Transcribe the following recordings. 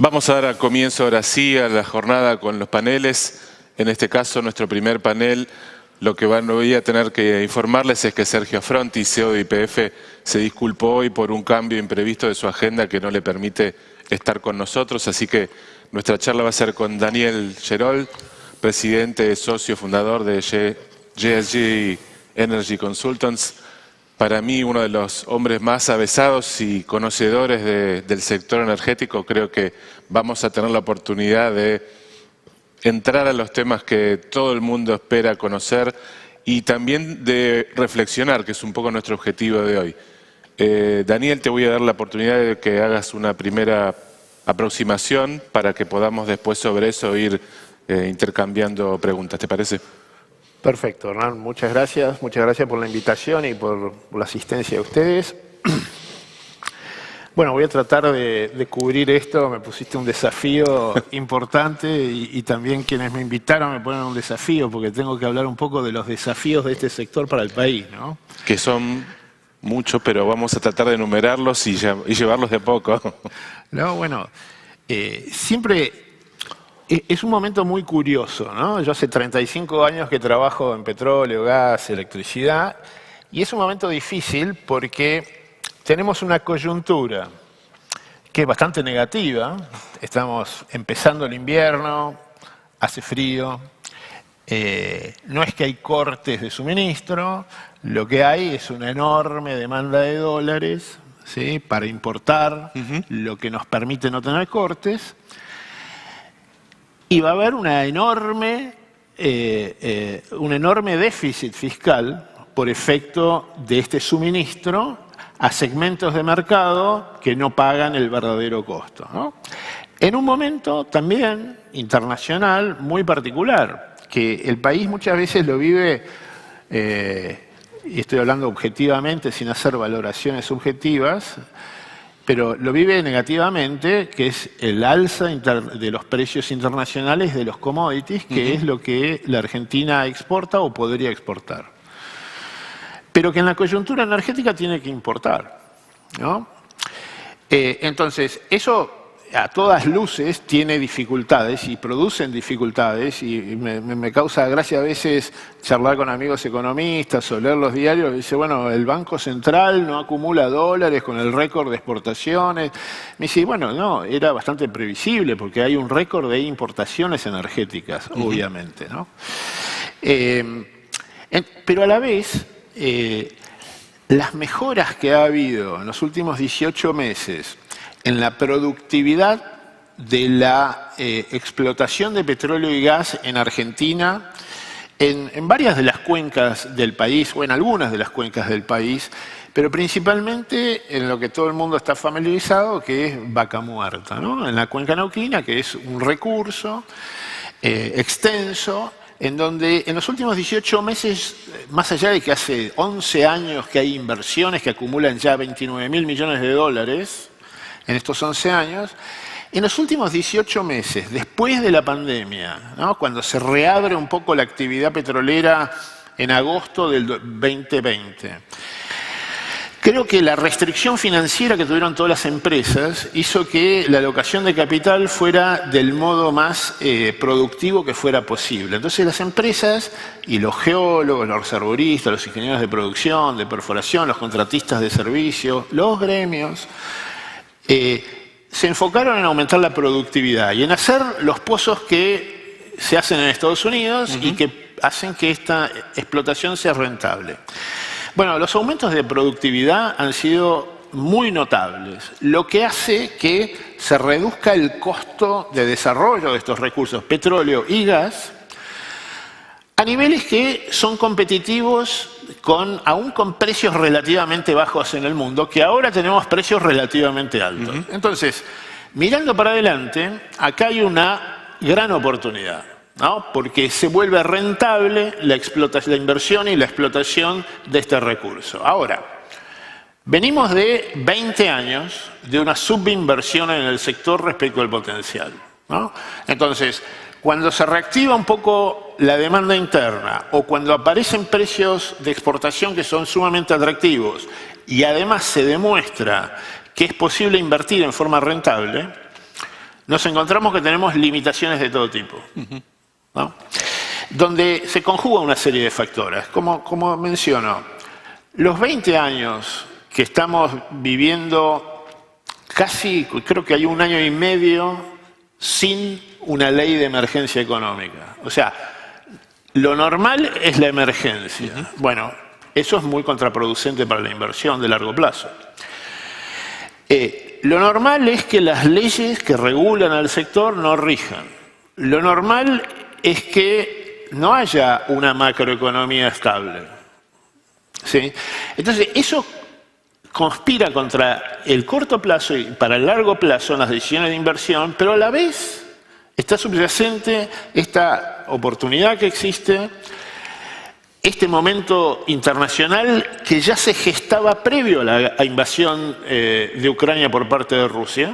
Vamos a dar comienzo ahora sí a la jornada con los paneles. En este caso, nuestro primer panel, lo que voy a tener que informarles es que Sergio Affronti, CEO de YPF, se disculpó hoy por un cambio imprevisto de su agenda que no le permite estar con nosotros. Así que nuestra charla va a ser con Daniel Gerol, presidente, socio fundador de JSG Energy Consultants. Para mí, uno de los hombres más avesados y conocedores del sector energético. Creo que vamos a tener la oportunidad de entrar a los temas que todo el mundo espera conocer y también de reflexionar, que es un poco nuestro objetivo de hoy. Daniel, te voy a dar la oportunidad de que hagas una primera aproximación para que podamos después sobre eso ir intercambiando preguntas. ¿Te parece? Perfecto, Hernán. Muchas gracias por la invitación y por la asistencia de ustedes. Bueno, voy a tratar de cubrir esto. Me pusiste un desafío importante y también quienes me invitaron me ponen un desafío porque tengo que hablar un poco de los desafíos de este sector para el país, ¿no? Que son muchos, pero vamos a tratar de enumerarlos y llevarlos de a poco. No, bueno, siempre... Es un momento muy curioso, ¿no? Yo hace 35 años que trabajo en petróleo, gas, electricidad, y es un momento difícil porque tenemos una coyuntura que es bastante negativa. Estamos empezando el invierno, hace frío, no es que hay cortes de suministro, lo que hay es una enorme demanda de dólares, ¿sí?, para importar, lo que nos permite no tener cortes. Y va a haber un enorme déficit fiscal por efecto de este suministro a segmentos de mercado que no pagan el verdadero costo, ¿no? En un momento también internacional muy particular, que el país muchas veces lo vive, y estoy hablando objetivamente sin hacer valoraciones subjetivas, pero lo vive negativamente, que es el alza de los precios internacionales de los commodities, que es lo que la Argentina exporta o podría exportar. Pero que en la coyuntura energética tiene que importar, ¿no? Entonces, eso a todas luces tiene dificultades y producen dificultades y me causa gracia a veces charlar con amigos economistas o leer los diarios y dice, bueno, el Banco Central no acumula dólares con el récord de exportaciones. Me dice, bueno, no, era bastante previsible porque hay un récord de importaciones energéticas, obviamente, ¿no? Pero a la vez, las mejoras que ha habido en los últimos 18 meses en la productividad de la explotación de petróleo y gas en Argentina, en varias de las cuencas del país, o en algunas de las cuencas del país, pero principalmente en lo que todo el mundo está familiarizado, que es Vaca Muerta, ¿no? En la cuenca neuquina, que es un recurso extenso, en donde en los últimos 18 meses, más allá de que hace 11 años que hay inversiones que acumulan ya 29.000 millones de dólares, en estos 11 años, en los últimos 18 meses, después de la pandemia, ¿no?, cuando se reabre un poco la actividad petrolera en agosto del 2020, creo que la restricción financiera que tuvieron todas las empresas hizo que la alocación de capital fuera del modo más productivo que fuera posible. Entonces las empresas y los geólogos, los reservoristas, los ingenieros de producción, de perforación, los contratistas de servicios, los gremios, se enfocaron en aumentar la productividad y en hacer los pozos que se hacen en Estados Unidos y que hacen que esta explotación sea rentable. Bueno, los aumentos de productividad han sido muy notables, lo que hace que se reduzca el costo de desarrollo de estos recursos, petróleo y gas, a niveles que son competitivos aún con precios relativamente bajos en el mundo, que ahora tenemos precios relativamente altos. Entonces, mirando para adelante, acá hay una gran oportunidad, ¿no?, porque se vuelve rentable la inversión y la explotación de este recurso. Ahora, venimos de 20 años de una subinversión en el sector respecto al potencial, ¿no? Entonces, cuando se reactiva un poco la demanda interna o cuando aparecen precios de exportación que son sumamente atractivos y además se demuestra que es posible invertir en forma rentable, nos encontramos que tenemos limitaciones de todo tipo, ¿no? Donde se conjuga una serie de factores. Como menciono, los 20 años que estamos viviendo, casi, creo que hay 1 año y medio sin una ley de emergencia económica. O sea, lo normal es la emergencia. Bueno, eso es muy contraproducente para la inversión de largo plazo. Lo normal es que las leyes que regulan al sector no rijan. Lo normal es que no haya una macroeconomía estable, ¿sí? Entonces, eso conspira contra el corto plazo y para el largo plazo en las decisiones de inversión, pero a la vez está subyacente esta oportunidad que existe, este momento internacional que ya se gestaba previo a la invasión de Ucrania por parte de Rusia,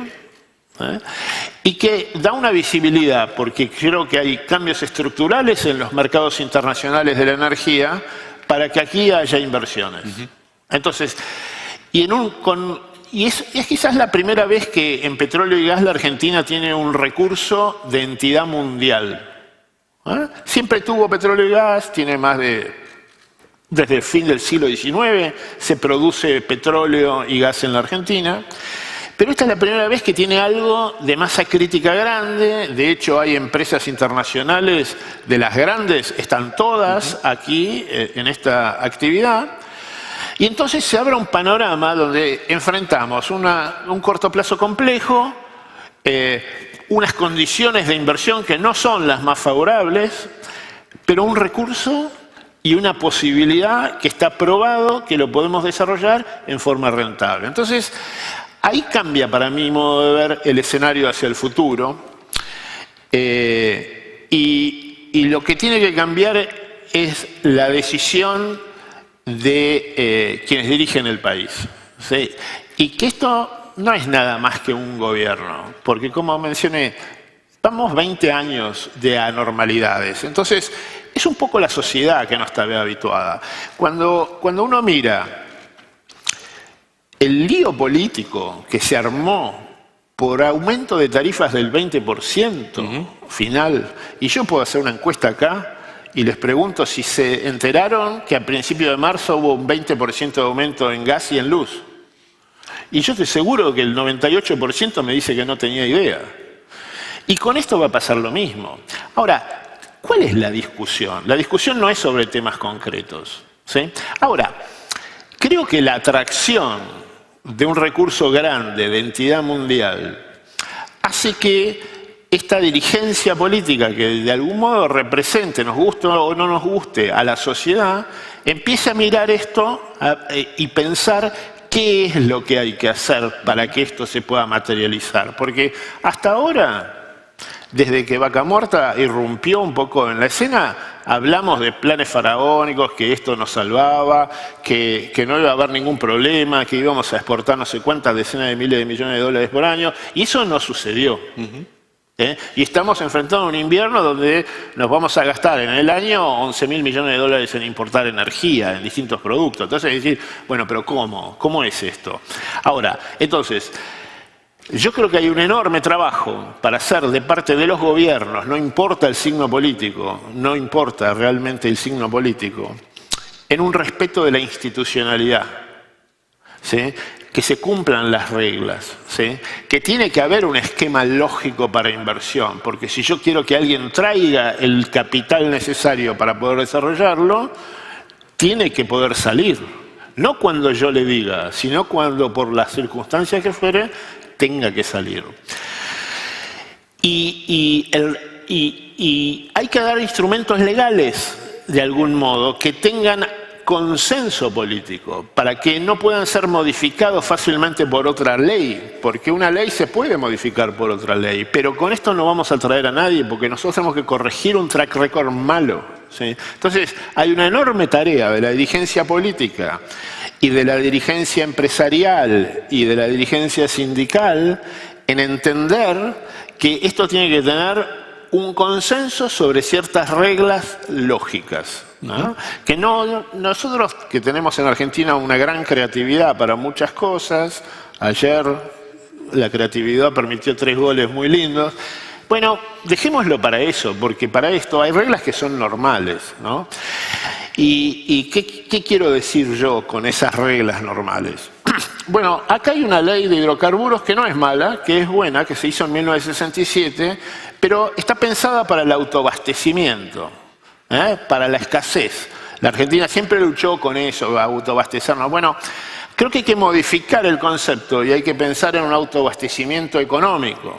y que da una visibilidad, porque creo que hay cambios estructurales en los mercados internacionales de la energía para que aquí haya inversiones. Entonces, y es quizás la primera vez que en petróleo y gas la Argentina tiene un recurso de entidad mundial. Siempre tuvo petróleo y gas, tiene más de... Desde el fin del siglo XIX se produce petróleo y gas en la Argentina, pero esta es la primera vez que tiene algo de masa crítica grande. De hecho, hay empresas internacionales de las grandes, están todas aquí en esta actividad. Y entonces se abre un panorama donde enfrentamos un corto plazo complejo, unas condiciones de inversión que no son las más favorables, pero un recurso y una posibilidad que está probado que lo podemos desarrollar en forma rentable. Entonces, ahí cambia para mi modo de ver el escenario hacia el futuro, y lo que tiene que cambiar es la decisión de quienes dirigen el país, ¿sí? Y que esto no es nada más que un gobierno, porque como mencioné, vamos 20 años de anormalidades. Entonces, es un poco la sociedad que no está habituada. Cuando uno mira el lío político que se armó por aumento de tarifas del 20% final, y yo puedo hacer una encuesta acá y les pregunto si se enteraron que a principios de marzo hubo un 20% de aumento en gas y en luz. Y yo estoy seguro que el 98% me dice que no tenía idea. Y con esto va a pasar lo mismo. Ahora, ¿cuál es la discusión? La discusión no es sobre temas concretos, ¿sí? Ahora, creo que la atracción de un recurso grande de entidad mundial hace que esta dirigencia política, que de algún modo represente, nos guste o no nos guste, a la sociedad, empiece a mirar esto y pensar qué es lo que hay que hacer para que esto se pueda materializar. Porque hasta ahora, desde que Vaca Muerta irrumpió un poco en la escena, hablamos de planes faraónicos, que esto nos salvaba, que no iba a haber ningún problema, que íbamos a exportar no sé cuántas decenas de miles de millones de dólares por año, y eso no sucedió. Y estamos enfrentando un invierno donde nos vamos a gastar en el año 11.000 millones de dólares en importar energía, en distintos productos. Entonces, es decir, bueno, pero ¿cómo? ¿Cómo es esto? Ahora, entonces, yo creo que hay un enorme trabajo para hacer de parte de los gobiernos, no importa el signo político, no importa realmente el signo político, en un respeto de la institucionalidad, ¿sí? Que se cumplan las reglas, ¿sí? Que tiene que haber un esquema lógico para inversión, porque si yo quiero que alguien traiga el capital necesario para poder desarrollarlo, tiene que poder salir. No cuando yo le diga, sino cuando por las circunstancias que fuere, tenga que salir. Y hay que dar instrumentos legales, de algún modo, que tengan consenso político, para que no puedan ser modificados fácilmente por otra ley, porque una ley se puede modificar por otra ley, pero con esto no vamos a traer a nadie, porque nosotros tenemos que corregir un track record malo, ¿sí? Entonces, hay una enorme tarea de la dirigencia política y de la dirigencia empresarial y de la dirigencia sindical en entender que esto tiene que tener un consenso sobre ciertas reglas lógicas, ¿no? Que nosotros que tenemos en Argentina una gran creatividad para muchas cosas, ayer la creatividad permitió 3 goles muy lindos. Bueno, dejémoslo para eso, porque para esto hay reglas que son normales, ¿no? ¿Y qué quiero decir yo con esas reglas normales? Bueno, acá hay una ley de hidrocarburos que no es mala, que es buena, que se hizo en 1967, pero está pensada para el autoabastecimiento, para la escasez. La Argentina siempre luchó con eso, autoabastecernos. Bueno, creo que hay que modificar el concepto y hay que pensar en un autoabastecimiento económico,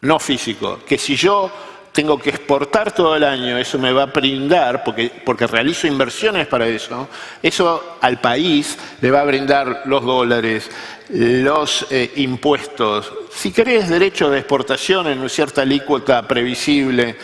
no físico, que si yo tengo que exportar todo el año, eso me va a brindar, porque realizo inversiones para eso al país le va a brindar los dólares, los impuestos, si querés derechos de exportación en una cierta alícuota previsible,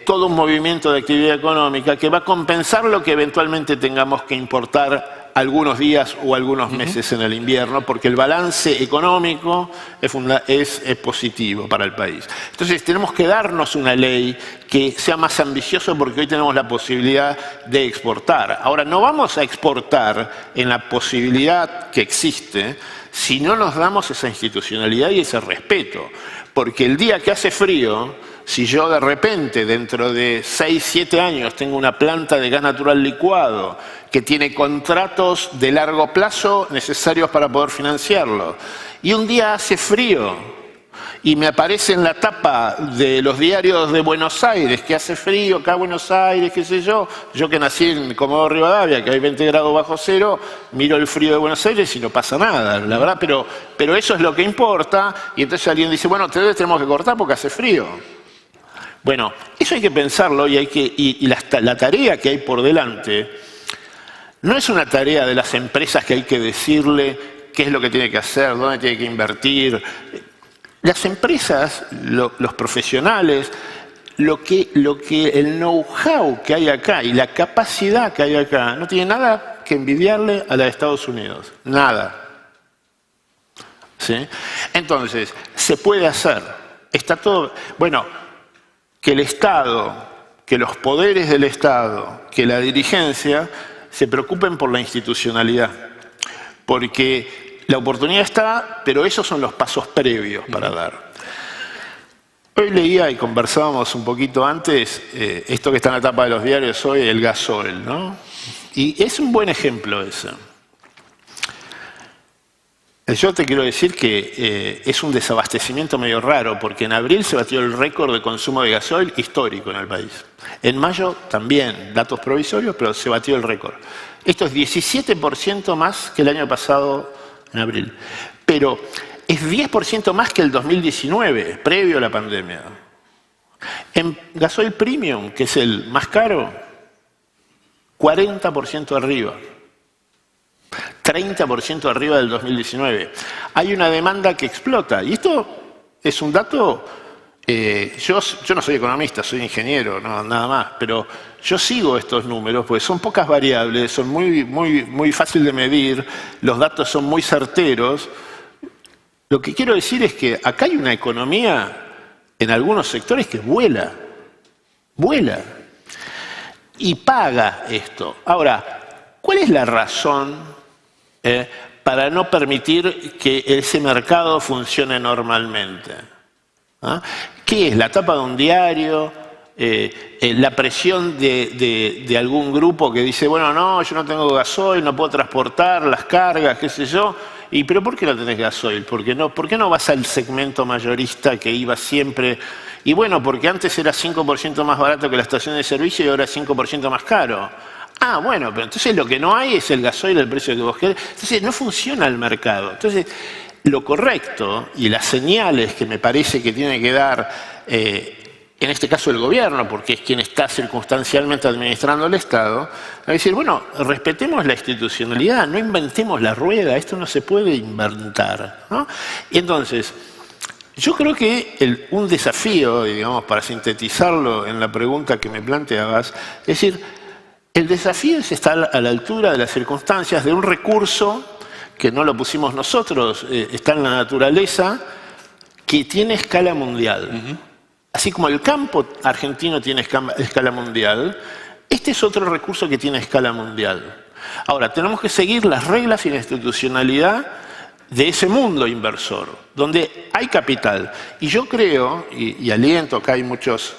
todo un movimiento de actividad económica que va a compensar lo que eventualmente tengamos que importar algunos días o algunos meses en el invierno, porque el balance económico es positivo para el país. Entonces tenemos que darnos una ley que sea más ambiciosa, porque hoy tenemos la posibilidad de exportar. Ahora, no vamos a exportar en la posibilidad que existe si no nos damos esa institucionalidad y ese respeto, porque el día que hace frío, si yo de repente dentro de 6, 7 años tengo una planta de gas natural licuado que tiene contratos de largo plazo necesarios para poder financiarlo, y un día hace frío y me aparece en la tapa de los diarios de Buenos Aires que hace frío, acá Buenos Aires, qué sé yo que nací en Comodoro Rivadavia, que hay 20 grados bajo cero, miro el frío de Buenos Aires y no pasa nada, la verdad, pero eso es lo que importa, y entonces alguien dice, bueno, tenemos que cortar porque hace frío. Bueno, eso hay que pensarlo y la tarea que hay por delante no es una tarea de las empresas que hay que decirle qué es lo que tiene que hacer, dónde tiene que invertir. Las empresas, los profesionales, el know-how que hay acá y la capacidad que hay acá no tiene nada que envidiarle a la de Estados Unidos. Nada. ¿Sí? Entonces, se puede hacer. Está todo... Bueno, que el Estado, que los poderes del Estado, que la dirigencia se preocupen por la institucionalidad. Porque la oportunidad está, pero esos son los pasos previos para dar. Hoy leía y conversábamos un poquito antes, esto que está en la tapa de los diarios hoy, el gasoil, ¿no? Y es un buen ejemplo ese. Yo te quiero decir que es un desabastecimiento medio raro, porque en abril se batió el récord de consumo de gasoil histórico en el país. En mayo también, datos provisorios, pero se batió el récord. Esto es 17% más que el año pasado en abril. Pero es 10% más que el 2019, previo a la pandemia. En gasoil premium, que es el más caro, 40% arriba. 30% arriba del 2019. Hay una demanda que explota. Y esto es un dato... yo no soy economista, soy ingeniero, no, nada más. Pero yo sigo estos números, porque son pocas variables, son muy fácil de medir, los datos son muy certeros. Lo que quiero decir es que acá hay una economía en algunos sectores que vuela. Vuela. Y paga esto. Ahora, ¿cuál es la razón para no permitir que ese mercado funcione normalmente? ¿Qué es? ¿La tapa de un diario? ¿La presión de algún grupo que dice, bueno, no, yo no tengo gasoil, no puedo transportar las cargas, qué sé yo? ¿Pero por qué no tenés gasoil? ¿Por qué no vas al segmento mayorista que iba siempre? Y bueno, porque antes era 5% más barato que la estación de servicio y ahora es 5% más caro. Ah, bueno, pero entonces lo que no hay es el gasoil, el precio que vos querés. Entonces no funciona el mercado. Entonces, lo correcto y las señales que me parece que tiene que dar, en este caso el gobierno, porque es quien está circunstancialmente administrando el Estado, es decir, bueno, respetemos la institucionalidad, no inventemos la rueda, esto no se puede inventar, ¿no? Y entonces, yo creo que un desafío, digamos, para sintetizarlo en la pregunta que me planteabas, es decir, el desafío es estar a la altura de las circunstancias de un recurso que no lo pusimos nosotros, está en la naturaleza, que tiene escala mundial. Así como el campo argentino tiene escala mundial, este es otro recurso que tiene escala mundial. Ahora, tenemos que seguir las reglas y la institucionalidad de ese mundo inversor, donde hay capital. Y yo creo, y aliento, que hay muchos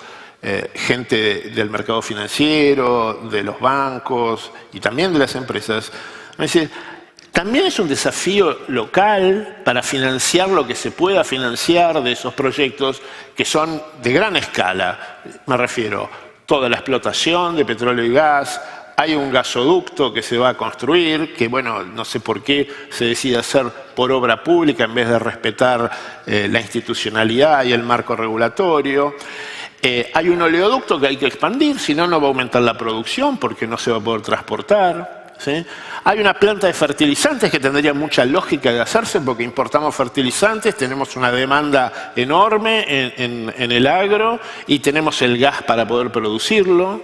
gente del mercado financiero, de los bancos y también de las empresas, es decir, también es un desafío local para financiar lo que se pueda financiar de esos proyectos que son de gran escala. Me refiero a toda la explotación de petróleo y gas. Hay un gasoducto que se va a construir, que bueno, no sé por qué se decide hacer por obra pública en vez de respetar la institucionalidad y el marco regulatorio. Hay un oleoducto que hay que expandir, si no, no va a aumentar la producción porque no se va a poder transportar, ¿sí? Hay una planta de fertilizantes que tendría mucha lógica de hacerse porque importamos fertilizantes, tenemos una demanda enorme en el agro y tenemos el gas para poder producirlo.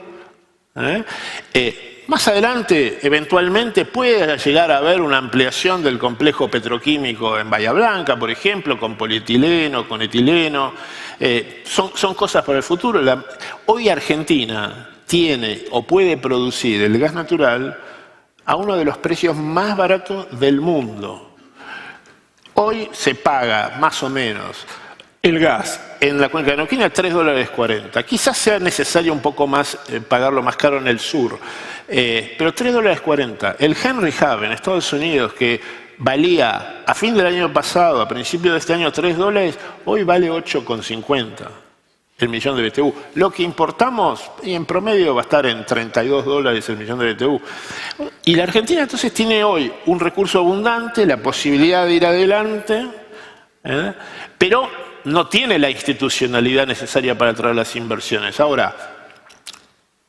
Más adelante, eventualmente, puede llegar a haber una ampliación del complejo petroquímico en Bahía Blanca, por ejemplo, con polietileno, con etileno. Son cosas para el futuro. Hoy Argentina tiene o puede producir el gas natural a uno de los precios más baratos del mundo. Hoy se paga más o menos el gas en la cuenca de Neuquén a $3.40. Quizás sea necesario un poco más pagarlo más caro en el sur, pero $3.40. El Henry Hub en Estados Unidos, que valía a fin del año pasado, a principios de este año, $3, hoy vale 8,50 el millón de BTU. Lo que importamos, y en promedio va a estar en $32 el millón de BTU. Y la Argentina entonces tiene hoy un recurso abundante, la posibilidad de ir adelante, pero no tiene la institucionalidad necesaria para atraer las inversiones. Ahora,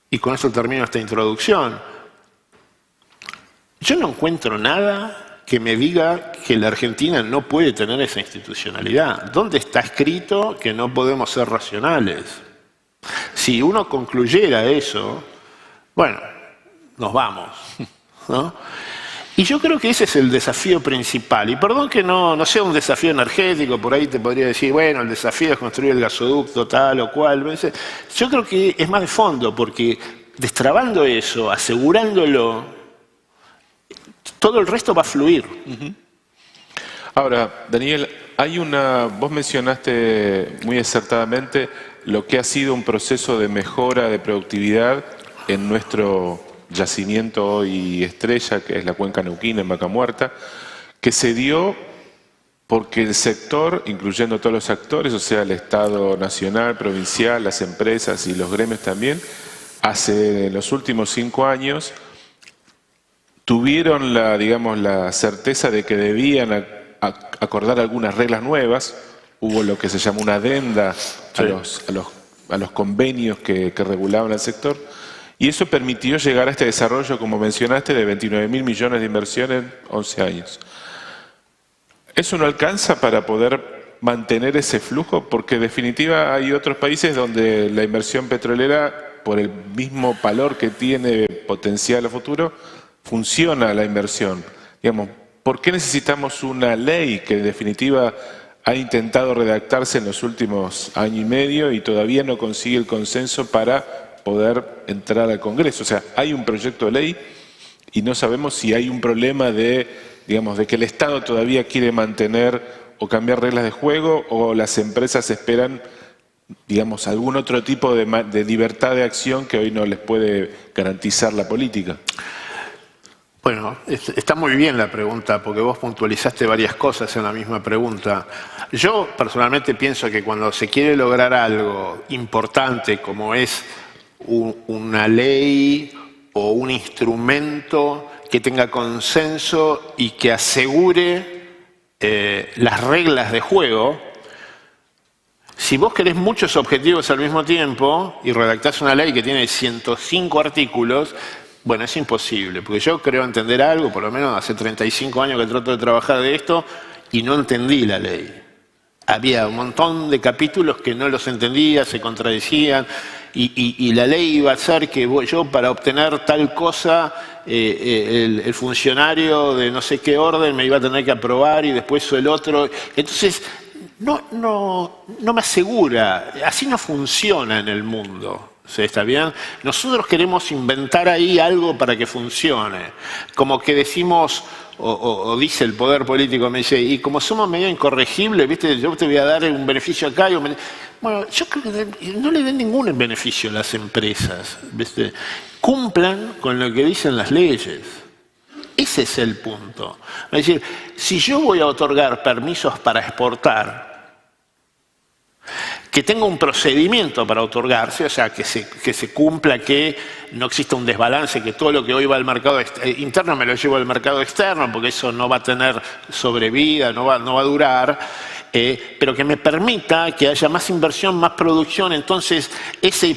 y con eso termino esta introducción, yo no encuentro nada que me diga que la Argentina no puede tener esa institucionalidad. ¿Dónde está escrito que no podemos ser racionales? Si uno concluyera eso, bueno, nos vamos, ¿no? Y yo creo que ese es el desafío principal. Y perdón que no sea un desafío energético, por ahí te podría decir, bueno, el desafío es construir el gasoducto tal o cual. Yo creo que es más de fondo, porque destrabando eso, asegurándolo, todo el resto va a fluir. Ahora, Daniel, vos mencionaste muy acertadamente lo que ha sido un proceso de mejora de productividad en nuestro yacimiento hoy estrella, que es la cuenca Neuquén en Vaca Muerta, que se dio porque el sector, incluyendo todos los actores, o sea, el Estado nacional, provincial, las empresas y los gremios también, en los últimos 5 años, tuvieron la certeza de que debían acordar algunas reglas nuevas. Hubo lo que se llamó una adenda a los convenios que regulaban el sector, y eso permitió llegar a este desarrollo, como mencionaste, de 29.000 millones de inversión en 11 años. ¿Eso no alcanza para poder mantener ese flujo? Porque en definitiva hay otros países donde la inversión petrolera, por el mismo valor que tiene potencial a futuro, funciona la inversión. Digamos, ¿por qué necesitamos una ley que en definitiva ha intentado redactarse en los últimos año y medio y todavía no consigue el consenso para poder entrar al Congreso? O sea, hay un proyecto de ley y no sabemos si hay un problema de que el Estado todavía quiere mantener o cambiar reglas de juego, o las empresas esperan, algún otro tipo de libertad de acción que hoy no les puede garantizar la política. Bueno, está muy bien la pregunta, porque vos puntualizaste varias cosas en la misma pregunta. Yo personalmente pienso que cuando se quiere lograr algo importante como es una ley o un instrumento que tenga consenso y que asegure las reglas de juego, si vos querés muchos objetivos al mismo tiempo y redactás una ley que tiene 105 artículos, bueno, es imposible, porque yo creo entender algo, por lo menos hace 35 años que trato de trabajar de esto y no entendí la ley. Había un montón de capítulos que no los entendía, se contradecían, y la ley iba a ser que yo para obtener tal cosa, el funcionario de no sé qué orden me iba a tener que aprobar y después el otro. Entonces, no me asegura, así no funciona en el mundo. ¿Sí? ¿Está bien? Nosotros queremos inventar ahí algo para que funcione. Como que decimos, o dice el poder político, me dice, y como somos medio incorregibles, ¿viste? Yo te voy a dar un beneficio acá. Bueno, yo creo que no le den ningún beneficio a las empresas, ¿viste? Cumplan con lo que dicen las leyes. Ese es el punto. Es decir, si yo voy a otorgar permisos para exportar, que tenga un procedimiento para otorgarse, o sea, que se cumpla, que no exista un desbalance, que todo lo que hoy va al mercado interno me lo llevo al mercado externo, porque eso no va a tener sobrevida, no va a durar, pero que me permita que haya más inversión, más producción, entonces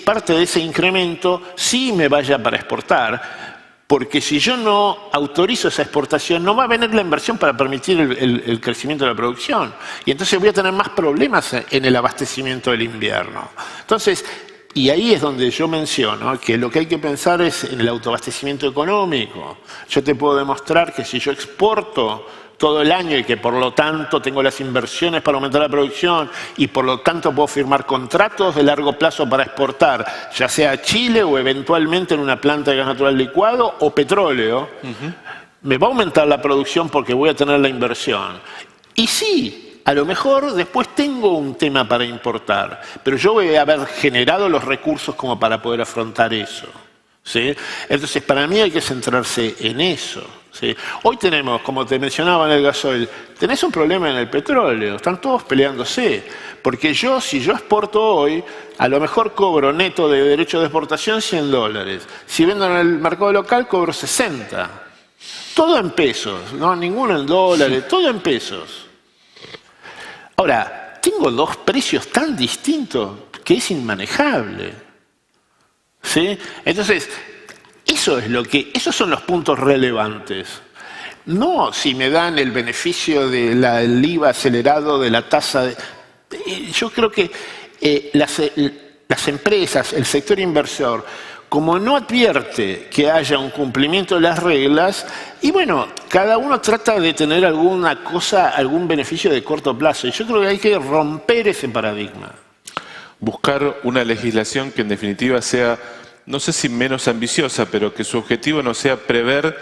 parte de ese incremento sí me vaya para exportar. Porque si yo no autorizo esa exportación, no va a venir la inversión para permitir el crecimiento de la producción. Y entonces voy a tener más problemas en el abastecimiento del invierno. Entonces, y ahí es donde yo menciono que lo que hay que pensar es en el autoabastecimiento económico. Yo te puedo demostrar que si yo exporto todo el año y que por lo tanto tengo las inversiones para aumentar la producción y por lo tanto puedo firmar contratos de largo plazo para exportar, ya sea a Chile o eventualmente en una planta de gas natural licuado o petróleo, me va a aumentar la producción porque voy a tener la inversión. Y sí, a lo mejor después tengo un tema para importar, pero yo voy a haber generado los recursos como para poder afrontar eso, ¿sí? Entonces, para mí hay que centrarse en eso. ¿Sí? Hoy tenemos, como te mencionaba en el gasoil, tenés un problema en el petróleo, están todos peleándose, porque si yo exporto hoy, a lo mejor cobro neto de derecho de exportación $100, si vendo en el mercado local cobro 60, todo en pesos, no ninguno en dólares, todo en pesos. Ahora, tengo dos precios tan distintos que es inmanejable, ¿sí? Entonces, esos son los puntos relevantes. No si me dan el beneficio del IVA acelerado, de la tasa. Yo creo que las empresas, el sector inversor, como no advierte que haya un cumplimiento de las reglas, y bueno, cada uno trata de tener alguna cosa, algún beneficio de corto plazo. Y yo creo que hay que romper ese paradigma. Buscar una legislación que en definitiva sea, no sé si menos ambiciosa, pero que su objetivo no sea prever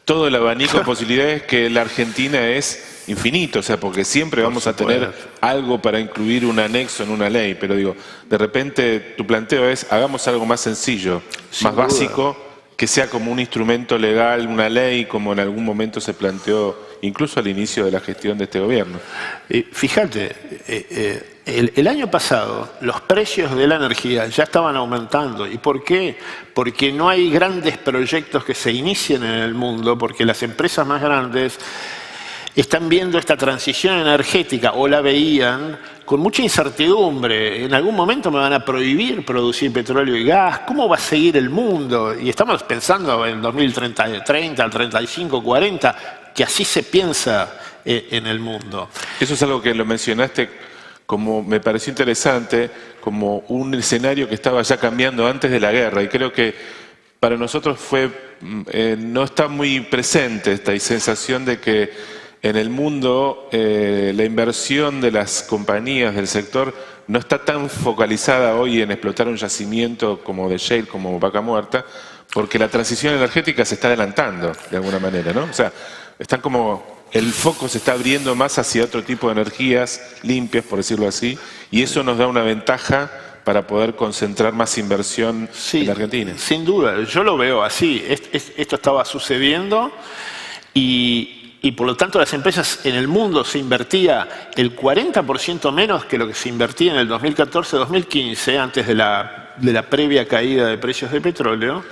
todo el abanico de posibilidades, que la Argentina es infinito, o sea, porque siempre vamos a tener algo para incluir un anexo en una ley, pero digo, de repente tu planteo es, hagamos algo más sencillo, más básico, que sea como un instrumento legal, una ley, como en algún momento se planteó, incluso al inicio de la gestión de este gobierno. Fíjate, el año pasado los precios de la energía ya estaban aumentando. ¿Y por qué? Porque no hay grandes proyectos que se inicien en el mundo, porque las empresas más grandes están viendo esta transición energética, o la veían, con mucha incertidumbre. En algún momento me van a prohibir producir petróleo y gas. ¿Cómo va a seguir el mundo? Y estamos pensando en 2030, 35, 40, que así se piensa en el mundo. Eso es algo que lo mencionaste, como me pareció interesante, como un escenario que estaba ya cambiando antes de la guerra, y creo que para nosotros no está muy presente esta sensación de que en el mundo la inversión de las compañías del sector no está tan focalizada hoy en explotar un yacimiento como de shale, como Vaca Muerta, porque la transición energética se está adelantando de alguna manera, ¿no? O sea, están como el foco se está abriendo más hacia otro tipo de energías limpias, por decirlo así, y eso nos da una ventaja para poder concentrar más inversión en la Argentina. Sin duda, yo lo veo así. Esto estaba sucediendo y por lo tanto las empresas en el mundo se invertía el 40% menos que lo que se invertía en el 2014-2015, antes de la previa caída de precios de petróleo,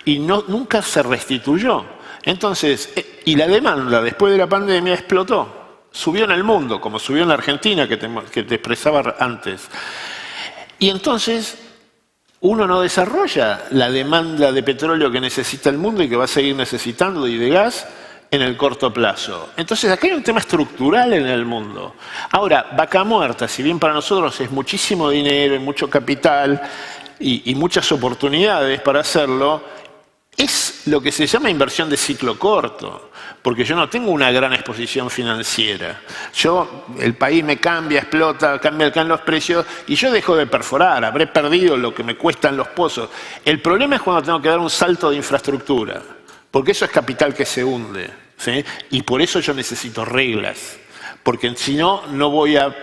y nunca se restituyó. Entonces, y la demanda después de la pandemia explotó, subió en el mundo, como subió en la Argentina, que te expresaba antes. Y entonces, uno no desarrolla la demanda de petróleo que necesita el mundo y que va a seguir necesitando, y de gas, en el corto plazo. Entonces, acá hay un tema estructural en el mundo. Ahora, Vaca Muerta, si bien para nosotros es muchísimo dinero y mucho capital y muchas oportunidades para hacerlo, es lo que se llama inversión de ciclo corto, porque yo no tengo una gran exposición financiera. El país me cambia, explota, cambian los precios y yo dejo de perforar, habré perdido lo que me cuestan los pozos. El problema es cuando tengo que dar un salto de infraestructura, porque eso es capital que se hunde. ¿sí? Y por eso yo necesito reglas, porque si no, no voy a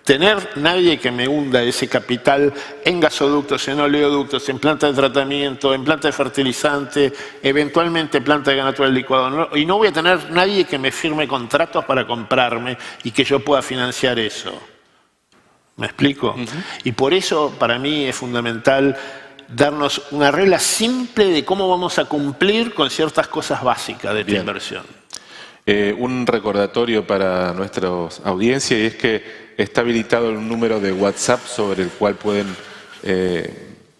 tener nadie que me hunda ese capital en gasoductos, en oleoductos, en planta de tratamiento, en planta de fertilizante, eventualmente planta de gas natural licuado. Y no voy a tener nadie que me firme contratos para comprarme y que yo pueda financiar eso. ¿Me explico? Y por eso para mí es fundamental darnos una regla simple de cómo vamos a cumplir con ciertas cosas básicas de esta inversión. Un recordatorio para nuestra audiencia, y es que está habilitado un número de WhatsApp sobre el cual pueden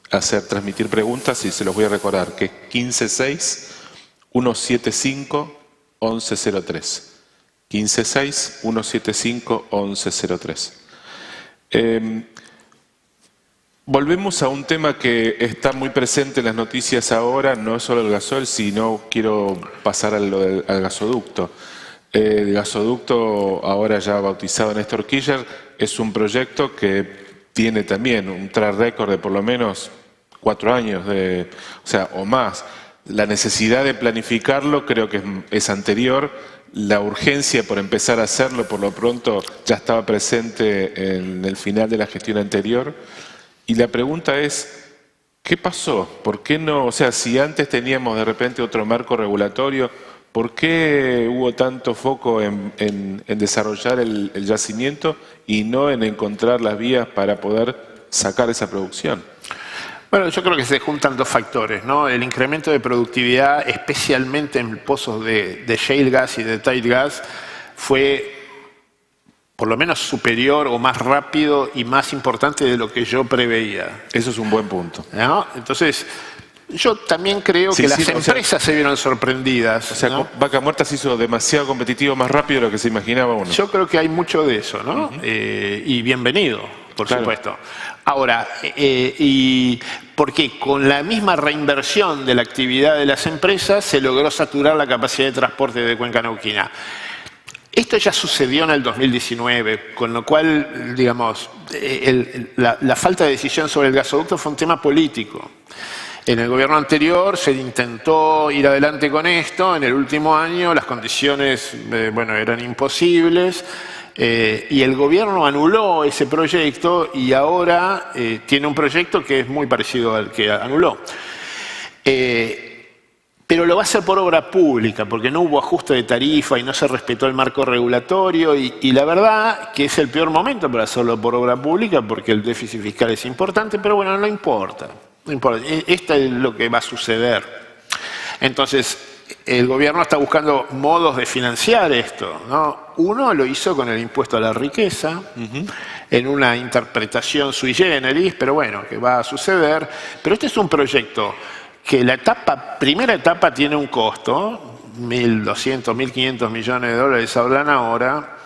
transmitir preguntas, y se los voy a recordar, que es 156-175-1103. 156-175-1103. Volvemos a un tema que está muy presente en las noticias ahora, no solo el gasoil, sino quiero pasar al gasoducto. El gasoducto, ahora ya bautizado Néstor Kirchner, es un proyecto que tiene también un track record de por lo menos 4 años, o más. La necesidad de planificarlo creo que es anterior. La urgencia por empezar a hacerlo, por lo pronto, ya estaba presente en el final de la gestión anterior. Y la pregunta es, ¿qué pasó? ¿Por qué no? O sea, si antes teníamos de repente otro marco regulatorio, ¿por qué hubo tanto foco en desarrollar el yacimiento y no en encontrar las vías para poder sacar esa producción? Bueno, yo creo que se juntan dos factores, ¿no? El incremento de productividad, especialmente en pozos de shale gas y de tight gas, fue por lo menos superior o más rápido y más importante de lo que yo preveía. Eso es un buen punto. ¿No? Entonces, yo también creo que las empresas se vieron sorprendidas. O sea, ¿no? Vaca Muerta se hizo demasiado competitivo, más rápido de lo que se imaginaba uno. Yo creo que hay mucho de eso, ¿no? Y bienvenido, por supuesto. Ahora, y porque con la misma reinversión de la actividad de las empresas se logró saturar la capacidad de transporte de Cuenca Neuquina. Esto ya sucedió en el 2019, con lo cual, digamos, la falta de decisión sobre el gasoducto fue un tema político. En el gobierno anterior se intentó ir adelante con esto, en el último año las condiciones eran imposibles y el gobierno anuló ese proyecto y ahora tiene un proyecto que es muy parecido al que anuló. Pero lo va a hacer por obra pública, porque no hubo ajuste de tarifa y no se respetó el marco regulatorio y la verdad que es el peor momento para hacerlo por obra pública porque el déficit fiscal es importante, pero bueno, no importa. No importa. Esto es lo que va a suceder. Entonces, el gobierno está buscando modos de financiar esto, ¿no? Uno lo hizo con el impuesto a la riqueza, en una interpretación sui generis, pero bueno, que va a suceder. Pero este es un proyecto que la primera etapa tiene un costo, 1.200, 1.500 millones de dólares hablan ahora.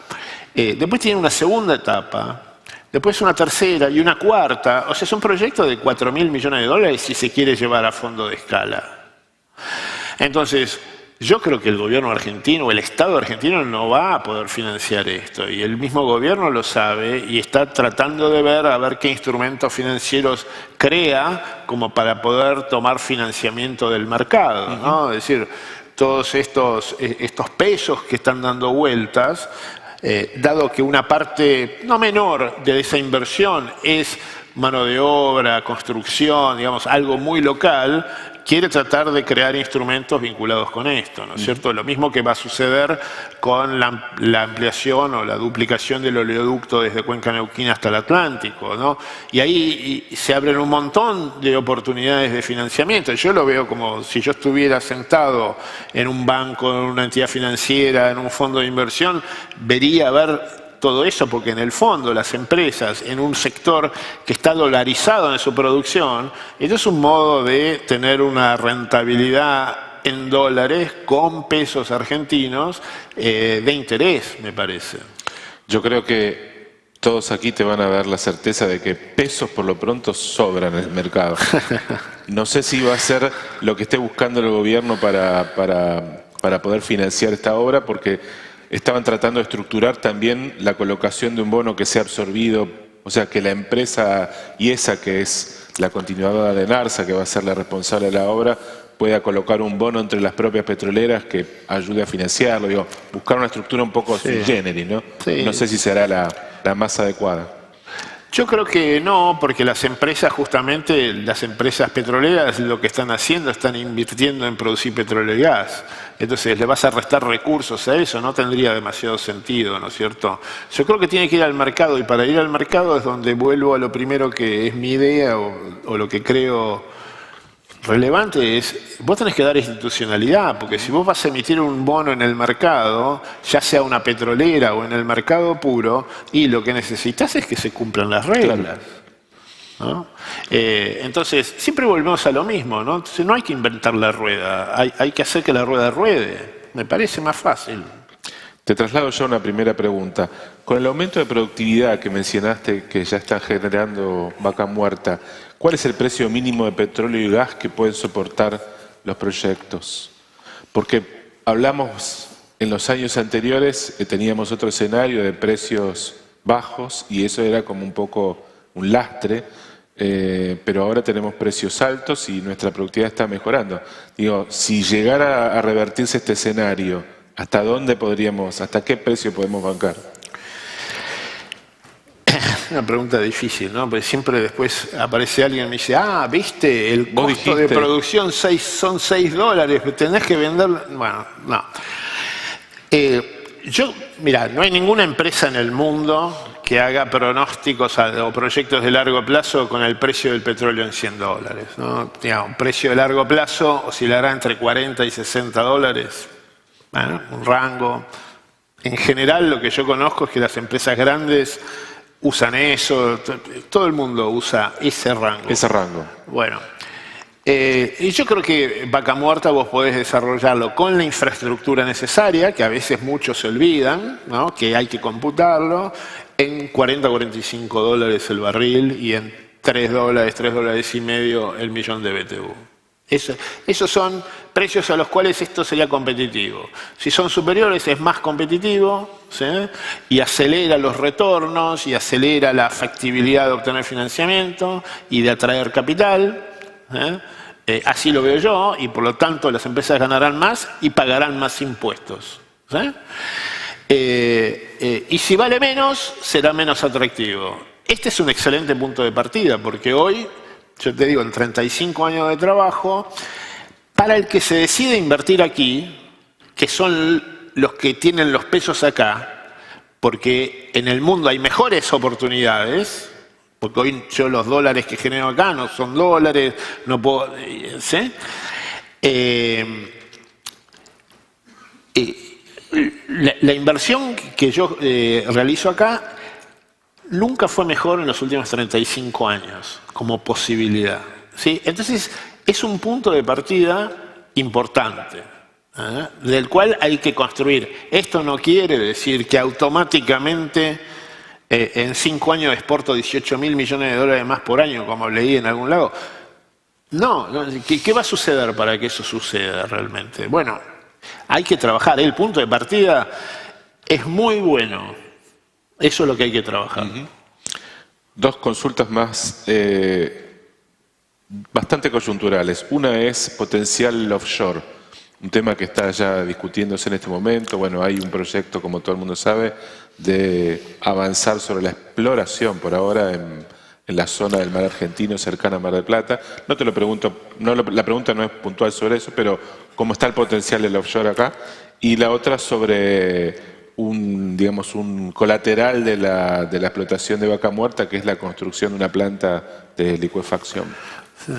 Después tiene una segunda etapa, después una tercera y una cuarta. O sea, es un proyecto de 4.000 millones de dólares si se quiere llevar a fondo de escala. Entonces, yo creo que el gobierno argentino, el Estado argentino no va a poder financiar esto. Y el mismo gobierno lo sabe y está tratando de ver qué instrumentos financieros crea como para poder tomar financiamiento del mercado, ¿no? Es decir, todos estos pesos que están dando vueltas, dado que una parte no menor de esa inversión es mano de obra, construcción, digamos, algo muy local, quiere tratar de crear instrumentos vinculados con esto, ¿no es cierto? Lo mismo que va a suceder con la ampliación o la duplicación del oleoducto desde Cuenca Neuquina hasta el Atlántico, ¿no? Y ahí se abren un montón de oportunidades de financiamiento. Yo lo veo como si yo estuviera sentado en un banco, en una entidad financiera, en un fondo de inversión, vería ver todo eso, porque en el fondo las empresas en un sector que está dolarizado en su producción, esto es un modo de tener una rentabilidad en dólares con pesos argentinos de interés, me parece. Yo creo que todos aquí te van a dar la certeza de que pesos por lo pronto sobran en el mercado. No sé si va a ser lo que esté buscando el gobierno para poder financiar esta obra, porque estaban tratando de estructurar también la colocación de un bono que sea absorbido, o sea, que la empresa IESA, que es la continuadora de NARSA, que va a ser la responsable de la obra, pueda colocar un bono entre las propias petroleras que ayude a financiarlo, digo, buscar una estructura un poco sui generis, ¿no? Sí. No sé si será la más adecuada. Yo creo que no, porque las empresas, justamente, las empresas petroleras lo que están haciendo, están invirtiendo en producir petróleo y gas. Entonces, le vas a restar recursos a eso, no tendría demasiado sentido, ¿no es cierto? Yo creo que tiene que ir al mercado, y para ir al mercado es donde vuelvo a lo primero que es mi idea o lo que creo relevante es, vos tenés que dar institucionalidad, porque si vos vas a emitir un bono en el mercado, ya sea una petrolera o en el mercado puro, y lo que necesitas es que se cumplan las reglas. ¿No? Entonces, siempre volvemos a lo mismo, ¿no? Entonces, no hay que inventar la rueda, hay que hacer que la rueda ruede. Me parece más fácil. Te traslado ya una primera pregunta. Con el aumento de productividad que mencionaste que ya están generando Vaca Muerta, ¿cuál es el precio mínimo de petróleo y gas que pueden soportar los proyectos? Porque hablamos en los años anteriores, teníamos otro escenario de precios bajos y eso era como un poco un lastre, pero ahora tenemos precios altos y nuestra productividad está mejorando. Digo, si llegara a revertirse este escenario, ¿hasta dónde podríamos, hasta qué precio podemos bancar? Una pregunta difícil, ¿no? Porque siempre después aparece alguien y me dice, ¿viste? El costo de producción son $6, tenés que vender... Bueno, no. Mira, no hay ninguna empresa en el mundo que haga pronósticos o proyectos de largo plazo con el precio del petróleo en $100, ¿no? Digamos, un precio de largo plazo oscilará entre 40 y $60. Bueno, un rango. En general, lo que yo conozco es que las empresas grandes usan eso, todo el mundo usa ese rango. Ese rango. Bueno, y yo creo que Vaca Muerta vos podés desarrollarlo con la infraestructura necesaria, que a veces muchos se olvidan, ¿no? Que hay que computarlo, en 40 o $45 el barril y en $3 el millón de BTU. Esos son precios a los cuales esto sería competitivo. Si son superiores es más competitivo, ¿sí? Y acelera los retornos y acelera la factibilidad de obtener financiamiento y de atraer capital. Así lo veo yo y por lo tanto las empresas ganarán más y pagarán más impuestos. ¿Sí? Y si vale menos, será menos atractivo. Este es un excelente punto de partida porque hoy, yo te digo, en 35 años de trabajo, para el que se decide invertir aquí, que son los que tienen los pesos acá, porque en el mundo hay mejores oportunidades, porque hoy yo los dólares que genero acá no son dólares, no puedo... ¿sí? La inversión que yo realizo acá nunca fue mejor en los últimos 35 años como posibilidad, ¿sí? Entonces es un punto de partida importante, del cual hay que construir. Esto no quiere decir que automáticamente en 5 años exporto $18.000 millones más por año, como leí en algún lado. No, ¿qué va a suceder para que eso suceda realmente? Bueno, hay que trabajar. El punto de partida es muy bueno. Eso es lo que hay que trabajar. Dos consultas más bastante coyunturales. Una es potencial offshore, un tema que está ya discutiéndose en este momento. Bueno, hay un proyecto, como todo el mundo sabe, de avanzar sobre la exploración por ahora en la zona del mar argentino cercana a Mar del Plata. No te lo pregunto, la pregunta no es puntual sobre eso, pero ¿cómo está el potencial del offshore acá? Y la otra sobre un colateral de la explotación de Vaca Muerta, que es la construcción de una planta de licuefacción. Sí.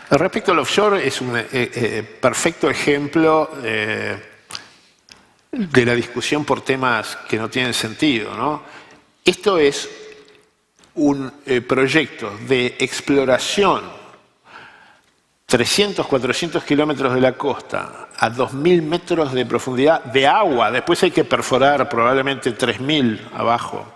Respecto al offshore, es un perfecto ejemplo de la discusión por temas que no tienen sentido, ¿no? Esto es un proyecto de exploración 300, 400 kilómetros de la costa a 2.000 metros de profundidad de agua. Después hay que perforar probablemente 3.000 abajo.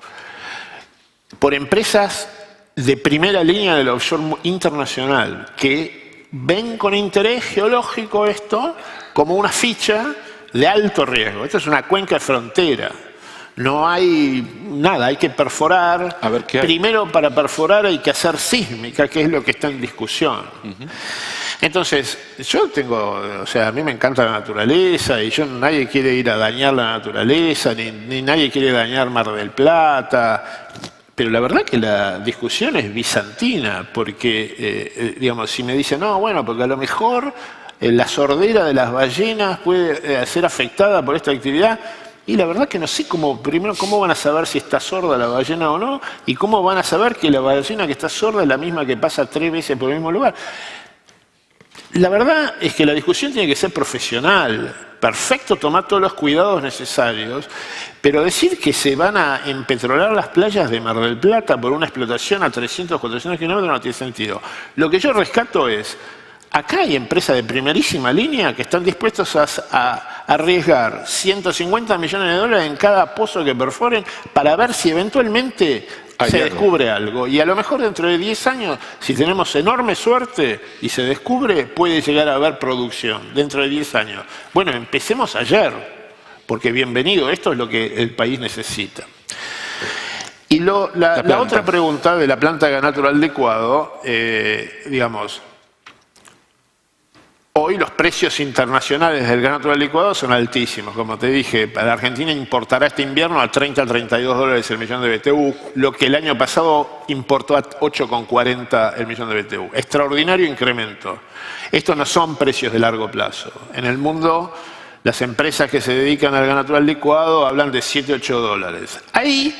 Por empresas de primera línea del offshore internacional que ven con interés geológico esto como una ficha de alto riesgo. Esto es una cuenca de frontera. No hay nada, hay que perforar. A ver, ¿qué hay? Primero, para perforar hay que hacer sísmica, que es lo que está en discusión. Entonces, o sea, a mí me encanta la naturaleza y nadie quiere ir a dañar la naturaleza, ni nadie quiere dañar Mar del Plata. Pero la verdad que la discusión es bizantina, porque, digamos, si me dicen, no, bueno, porque a lo mejor la sordera de las ballenas puede ser afectada por esta actividad, y la verdad que no sé primero, cómo van a saber si está sorda la ballena o no, y cómo van a saber que la ballena que está sorda es la misma que pasa 3 veces por el mismo lugar. La verdad es que la discusión tiene que ser profesional. Perfecto, tomar todos los cuidados necesarios, pero decir que se van a empetrolar las playas de Mar del Plata por una explotación a 300, 400 kilómetros no tiene sentido. Lo que yo rescato es, acá hay empresas de primerísima línea que están dispuestos a arriesgar 150 millones de dólares en cada pozo que perforen para ver si eventualmente se descubre algo. Y a lo mejor dentro de 10 años, si tenemos enorme suerte y se descubre, puede llegar a haber producción dentro de 10 años. Bueno, empecemos ayer, porque bienvenido, esto es lo que el país necesita. Y la otra pregunta de la planta de gas natural licuado, digamos, hoy los precios internacionales del gas natural licuado son altísimos. Como te dije, la Argentina importará este invierno a 30 a 32 dólares el millón de BTU, lo que el año pasado importó a 8,40 el millón de BTU. Extraordinario incremento. Estos no son precios de largo plazo. En el mundo, las empresas que se dedican al gas natural licuado hablan de 7 a 8 dólares. Ahí,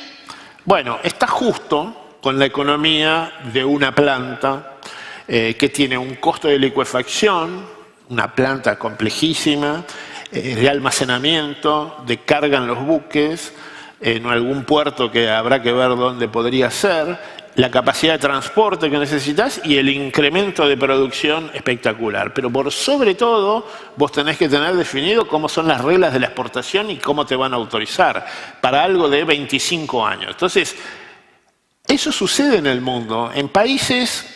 bueno, está justo con la economía de una planta que tiene un costo de licuefacción, una planta complejísima, de almacenamiento, de carga en los buques, en algún puerto que habrá que ver dónde podría ser, la capacidad de transporte que necesitas y el incremento de producción espectacular. Pero por sobre todo, vos tenés que tener definido cómo son las reglas de la exportación y cómo te van a autorizar para algo de 25 años. Entonces, eso sucede en el mundo, en países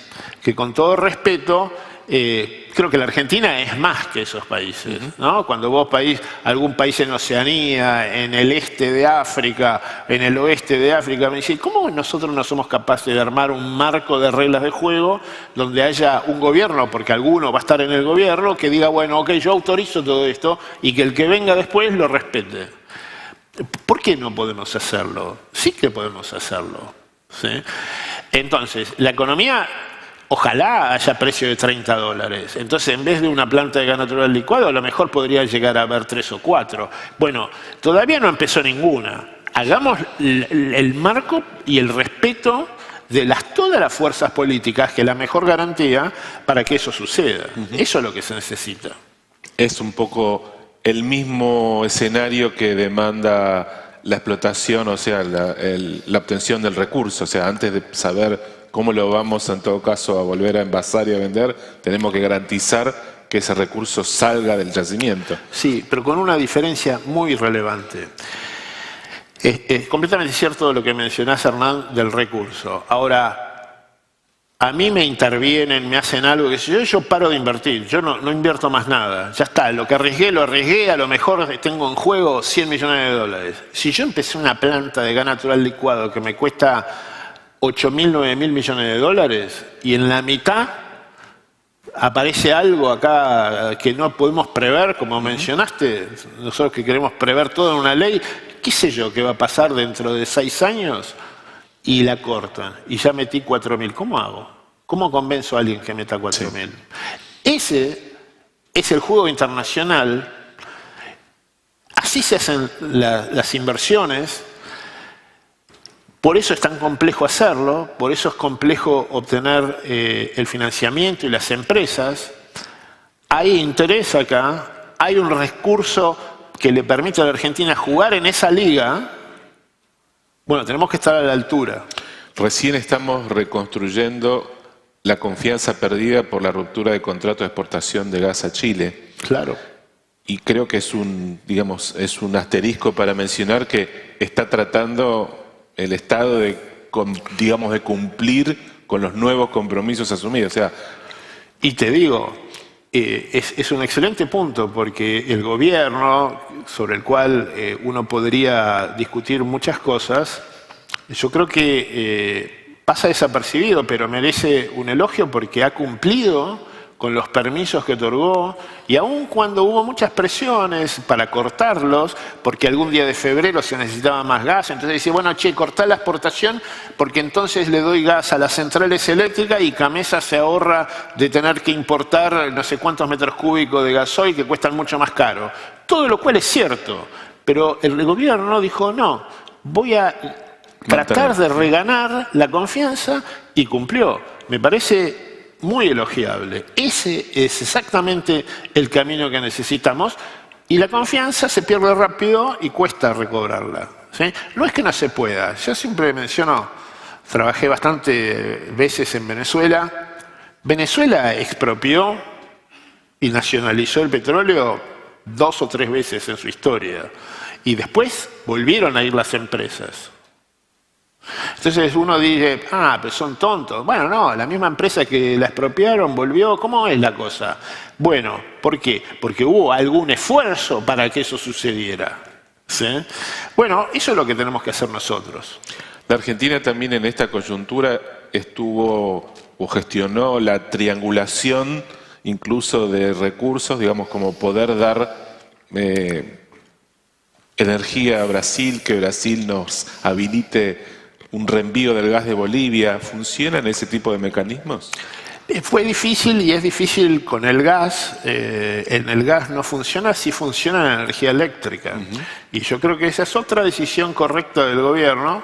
que, con todo respeto, creo que la Argentina es más que esos países, ¿no? Cuando vos algún país en Oceanía, en el este de África, en el oeste de África, me dice, ¿cómo nosotros no somos capaces de armar un marco de reglas de juego donde haya un gobierno, porque alguno va a estar en el gobierno, que diga, bueno, ok, yo autorizo todo esto y que el que venga después lo respete? ¿Por qué no podemos hacerlo? Sí que podemos hacerlo, ¿sí? Entonces, la economía... Ojalá haya precio de 30 dólares. Entonces, en vez de una planta de gas natural licuado, a lo mejor podría llegar a haber 3 o 4. Bueno, todavía no empezó ninguna. Hagamos el marco y el respeto de todas las fuerzas políticas, que es la mejor garantía para que eso suceda. Eso es lo que se necesita. Es un poco el mismo escenario que demanda la explotación, o sea, la obtención del recurso. O sea, antes de saber cómo lo vamos en todo caso a volver a envasar y a vender, tenemos que garantizar que ese recurso salga del yacimiento. Sí, pero con una diferencia muy relevante. Es completamente cierto lo que mencionás, Hernán, del recurso. Ahora, a mí me intervienen, me hacen algo que si yo paro de invertir, yo no invierto más nada. Ya está, lo que arriesgué, lo arriesgué, a lo mejor tengo en juego 100 millones de dólares. Si yo empecé una planta de gas natural licuado que me cuesta 8.000, 9.000 millones de dólares y en la mitad aparece algo acá que no podemos prever, como mencionaste, nosotros que queremos prever todo en una ley, qué sé yo qué va a pasar dentro de 6 años y la cortan y ya metí 4.000, ¿cómo hago? ¿Cómo convenzo a alguien que meta 4.000? Sí. Ese es el juego internacional, así se hacen las inversiones. Por eso es tan complejo hacerlo, por eso es complejo obtener el financiamiento y las empresas. Hay interés acá, hay un recurso que le permite a la Argentina jugar en esa liga. Bueno, tenemos que estar a la altura. Recién estamos reconstruyendo la confianza perdida por la ruptura de contrato de exportación de gas a Chile. Claro. Y creo que es un asterisco para mencionar que está tratando el Estado de cumplir con los nuevos compromisos asumidos. O sea, y te digo, es un excelente punto, porque el gobierno, sobre el cual uno podría discutir muchas cosas, yo creo que pasa desapercibido, pero merece un elogio porque ha cumplido con los permisos que otorgó, y aun cuando hubo muchas presiones para cortarlos, porque algún día de febrero se necesitaba más gas, entonces dice, bueno, che, cortá la exportación porque entonces le doy gas a las centrales eléctricas y Camesa se ahorra de tener que importar no sé cuántos metros cúbicos de gasoil que cuestan mucho más caro. Todo lo cual es cierto, pero el gobierno dijo, no, voy a tratar de reganar la confianza, y cumplió. Me parece muy elogiable. Ese es exactamente el camino que necesitamos, y la confianza se pierde rápido y cuesta recobrarla, ¿sí? No es que no se pueda. Yo siempre menciono, trabajé bastante veces en Venezuela. Venezuela expropió y nacionalizó el petróleo 2 o 3 veces en su historia, y después volvieron a ir las empresas. Entonces uno dice, pero son tontos. Bueno, no, la misma empresa que la expropiaron volvió. ¿Cómo es la cosa? Bueno, ¿por qué? Porque hubo algún esfuerzo para que eso sucediera, ¿sí? Bueno, eso es lo que tenemos que hacer nosotros. La Argentina también en esta coyuntura estuvo o gestionó la triangulación incluso de recursos, digamos, como poder dar energía a Brasil, que Brasil nos habilite un reenvío del gas de Bolivia. ¿Funcionan ese tipo de mecanismos? Fue difícil y es difícil con el gas. En el gas no funciona, sí funciona en la energía eléctrica. Y yo creo que esa es otra decisión correcta del gobierno,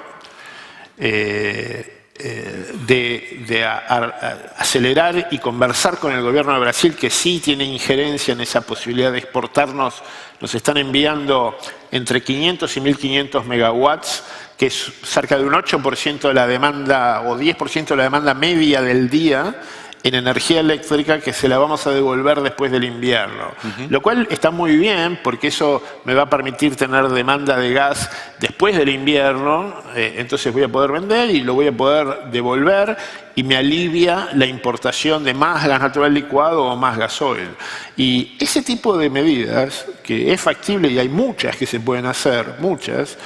acelerar y conversar con el gobierno de Brasil, que sí tiene injerencia en esa posibilidad de exportarnos. Nos están enviando entre 500 y 1.500 megawatts, que es cerca de un 8% de la demanda o 10% de la demanda media del día en energía eléctrica, que se la vamos a devolver después del invierno. Lo cual está muy bien, porque eso me va a permitir tener demanda de gas después del invierno, entonces voy a poder vender y lo voy a poder devolver, y me alivia la importación de más gas natural licuado o más gasoil. Y ese tipo de medidas, que es factible y hay muchas que se pueden hacer, muchas,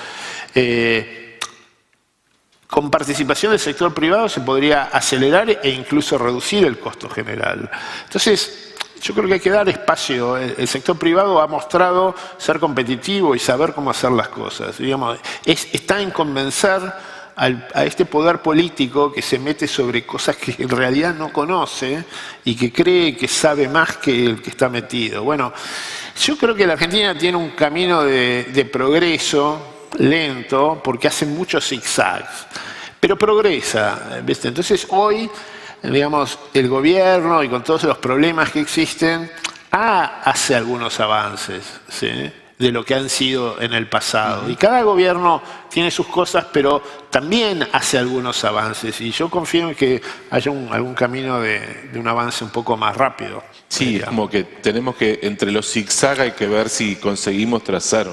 con participación del sector privado se podría acelerar e incluso reducir el costo general. Entonces, yo creo que hay que dar espacio. El sector privado ha mostrado ser competitivo y saber cómo hacer las cosas. Digamos, está en convencer a este poder político que se mete sobre cosas que en realidad no conoce y que cree que sabe más que el que está metido. Bueno, yo creo que la Argentina tiene un camino de progreso lento, porque hace muchos zigzags, pero progresa, ¿viste? Entonces hoy, digamos, el gobierno, y con todos los problemas que existen, hace algunos avances, ¿sí?, de lo que han sido en el pasado. Y cada gobierno tiene sus cosas, pero también hace algunos avances. Y yo confío en que haya algún camino de un avance un poco más rápido. Sí, como que tenemos que, entre los zigzags, hay que ver si conseguimos trazar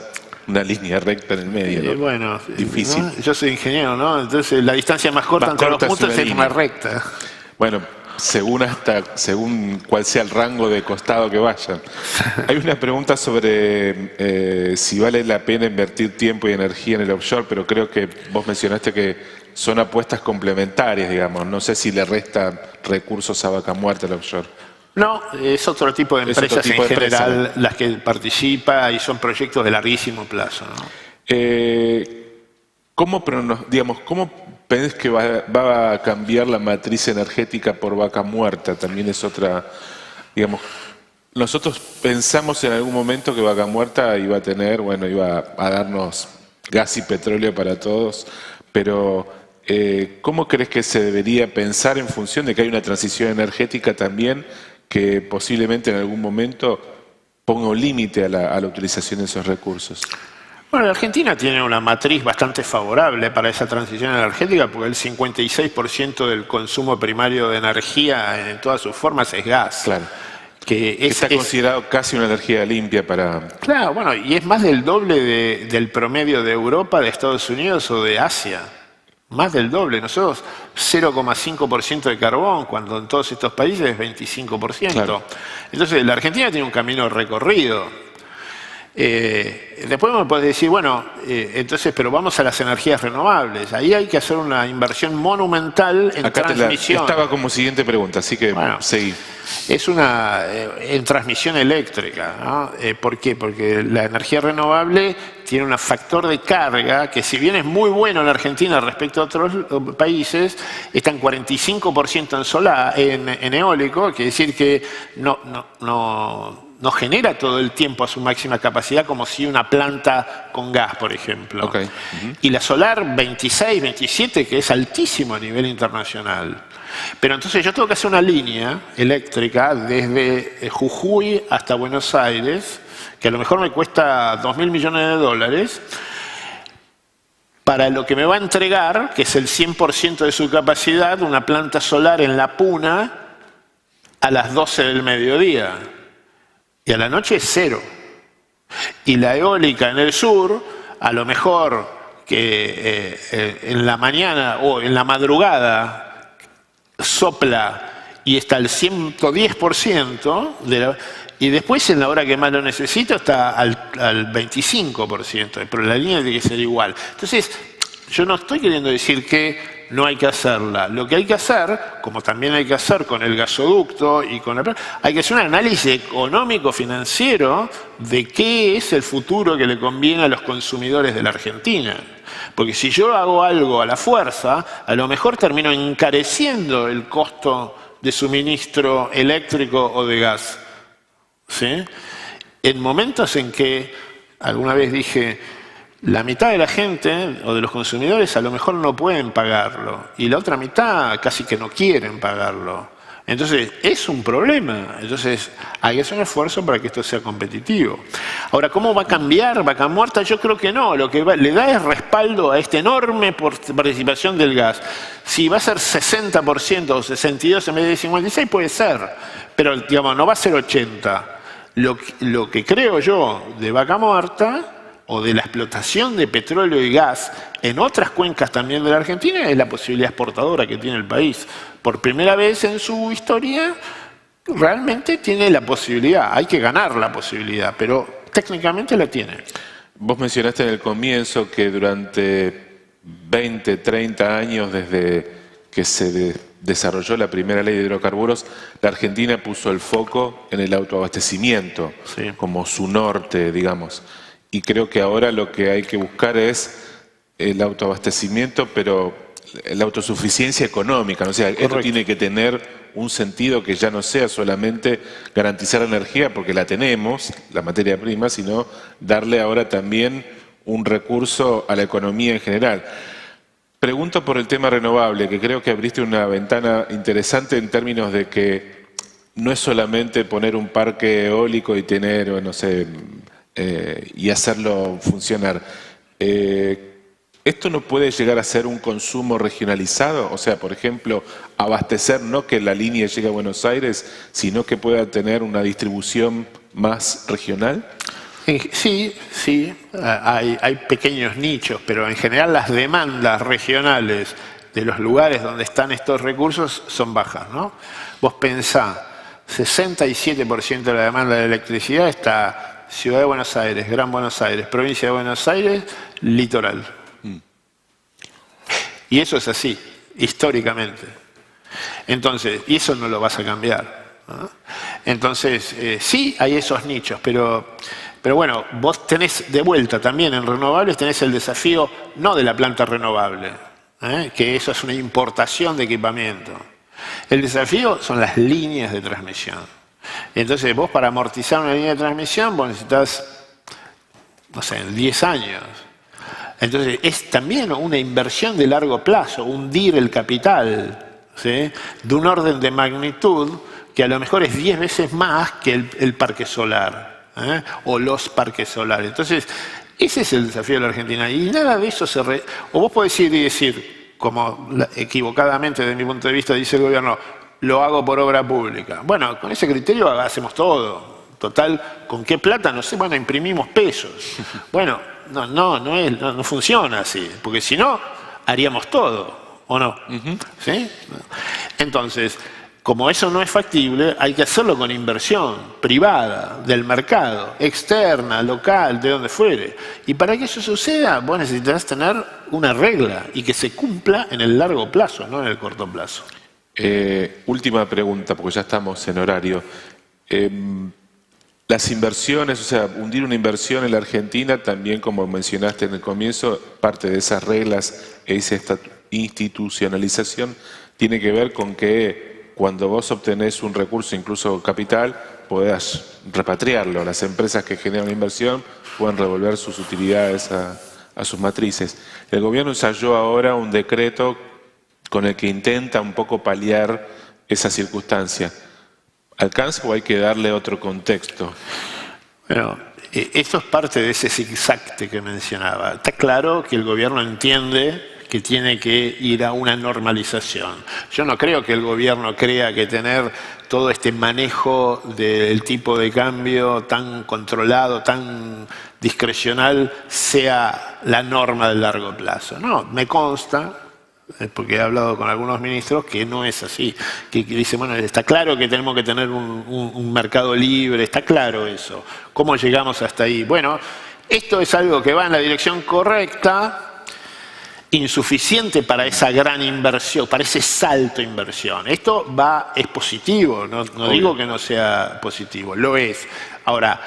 una línea recta en el medio, ¿no? Bueno, difícil. ¿no? Yo soy ingeniero, ¿no? Entonces la distancia más corta entre los puntos es una recta. Bueno, según cuál sea el rango de costado que vayan. Hay una pregunta sobre si vale la pena invertir tiempo y energía en el offshore, pero creo que vos mencionaste que son apuestas complementarias, digamos. No sé si le restan recursos a Vaca Muerta el offshore. No, es otro tipo de empresas en general las que participa, y son proyectos de larguísimo plazo, ¿no? ¿Cómo pensás que va a cambiar la matriz energética por Vaca Muerta? También es otra, digamos, nosotros pensamos en algún momento que Vaca Muerta iba a darnos gas y petróleo para todos, pero ¿cómo crees que se debería pensar en función de que hay una transición energética también, que posiblemente en algún momento ponga un límite a la utilización de esos recursos? Bueno, la Argentina tiene una matriz bastante favorable para esa transición energética, porque el 56% del consumo primario de energía en todas sus formas es gas. Claro. Que está considerado casi una energía limpia para... Claro, bueno, y es más del doble del promedio de Europa, de Estados Unidos o de Asia. Más del doble. Nosotros 0,5% de carbón, cuando en todos estos países es 25%. Claro. Entonces la Argentina tiene un camino recorrido. Después me puedes decir, bueno, entonces, pero vamos a las energías renovables. Ahí hay que hacer una inversión monumental en transmisión. Estaba como siguiente pregunta, así que bueno, seguí. Es en transmisión eléctrica, ¿no? ¿Por qué? Porque la energía renovable tiene un factor de carga que, si bien es muy bueno en Argentina respecto a otros países, está en 45% en solar, en eólico, quiere decir que no genera todo el tiempo a su máxima capacidad como si una planta con gas, por ejemplo. Okay. Y la solar 26, 27, que es altísimo a nivel internacional. Pero entonces yo tengo que hacer una línea eléctrica desde Jujuy hasta Buenos Aires, que a lo mejor me cuesta 2.000 millones de dólares, para lo que me va a entregar, que es el 100% de su capacidad, una planta solar en La Puna a las 12 del mediodía. Y a la noche es 0. Y la eólica en el sur, a lo mejor que en la mañana o en la madrugada sopla y está al 110%, y después en la hora que más lo necesito está al 25%, pero la línea tiene que ser igual. Entonces, yo no estoy queriendo decir que no hay que hacerla. Lo que hay que hacer, como también hay que hacer con el gasoducto y hay que hacer un análisis económico financiero de qué es el futuro que le conviene a los consumidores de la Argentina. Porque si yo hago algo a la fuerza, a lo mejor termino encareciendo el costo de suministro eléctrico o de gas. ¿Sí? En momentos en que, alguna vez dije, la mitad de la gente o de los consumidores a lo mejor no pueden pagarlo y la otra mitad casi que no quieren pagarlo. Entonces, es un problema. Entonces, hay que hacer un esfuerzo para que esto sea competitivo. Ahora, ¿cómo va a cambiar Vaca Muerta? Yo creo que no. Lo que le da es respaldo a esta enorme participación del gas. Si va a ser 60% o 62% en vez de 56%, puede ser. Pero, digamos, no va a ser 80%. Lo que creo yo de Vaca Muerta, o de la explotación de petróleo y gas en otras cuencas también de la Argentina, es la posibilidad exportadora que tiene el país. Por primera vez en su historia, realmente tiene la posibilidad. Hay que ganar la posibilidad, pero técnicamente la tiene. Vos mencionaste en el comienzo que durante 20, 30 años desde que se desarrolló la primera ley de hidrocarburos, la Argentina puso el foco en el autoabastecimiento, sí, como su norte, digamos. Y creo que ahora lo que hay que buscar es el autoabastecimiento, pero la autosuficiencia económica. O sea, esto tiene que tener un sentido que ya no sea solamente garantizar la energía, porque la tenemos, la materia prima, sino darle ahora también un recurso a la economía en general. Pregunto por el tema renovable, que creo que abriste una ventana interesante en términos de que no es solamente poner un parque eólico y tener, no sé, y hacerlo funcionar. ¿Esto no puede llegar a ser un consumo regionalizado? O sea, por ejemplo, abastecer, no que la línea llegue a Buenos Aires, sino que pueda tener una distribución más regional. Sí, hay pequeños nichos, pero en general las demandas regionales de los lugares donde están estos recursos son bajas, ¿no? Vos pensá, 67% de la demanda de electricidad está Ciudad de Buenos Aires, Gran Buenos Aires, Provincia de Buenos Aires, litoral. Y eso es así, históricamente. Entonces, y eso no lo vas a cambiar, ¿no? Entonces, sí hay esos nichos, pero bueno, vos tenés de vuelta también en renovables, tenés el desafío no de la planta renovable, que eso es una importación de equipamiento. El desafío son las líneas de transmisión. Entonces vos, para amortizar una línea de transmisión, vos necesitas, no sé, 10 años. Entonces es también una inversión de largo plazo, hundir el capital, ¿sí?, de un orden de magnitud que a lo mejor es 10 veces más que el parque solar, o los parques solares. Entonces, ese es el desafío de la Argentina. Y nada de eso o vos podés ir y decir, como equivocadamente desde mi punto de vista dice el gobierno, lo hago por obra pública. Bueno, con ese criterio hacemos todo. Total, ¿con qué plata? No sé, bueno, imprimimos pesos. Bueno, no funciona así, porque si no, haríamos todo, ¿o no? ¿Sí? Entonces, Como eso no es factible, hay que hacerlo con inversión privada, del mercado, externa, local, de donde fuere. Y para que eso suceda, vos necesitarás tener una regla y que se cumpla en el largo plazo, no en el corto plazo. Última pregunta, porque ya estamos en horario. Las inversiones, o sea, hundir una inversión en la Argentina, también como mencionaste en el comienzo, parte de esas reglas e esa institucionalización tiene que ver con que cuando vos obtenés un recurso, incluso capital, podás repatriarlo. Las empresas que generan inversión pueden revolver sus utilidades a sus matrices. El gobierno ensayó ahora un decreto con el que intenta un poco paliar esa circunstancia. ¿Alcanza o hay que darle otro contexto? Bueno, esto es parte de ese zigzag que mencionaba. Está claro que el gobierno entiende que tiene que ir a una normalización. Yo no creo que el gobierno crea que tener todo este manejo del tipo de cambio tan controlado, tan discrecional, sea la norma del largo plazo. No, me consta, porque he hablado con algunos ministros, que no es así. Que dicen, bueno, está claro que tenemos que tener un mercado libre, está claro eso. ¿Cómo llegamos hasta ahí? Bueno, esto es algo que va en la dirección correcta, insuficiente para esa gran inversión, para ese salto de inversión. Esto es positivo, no digo que no sea positivo, lo es. Ahora,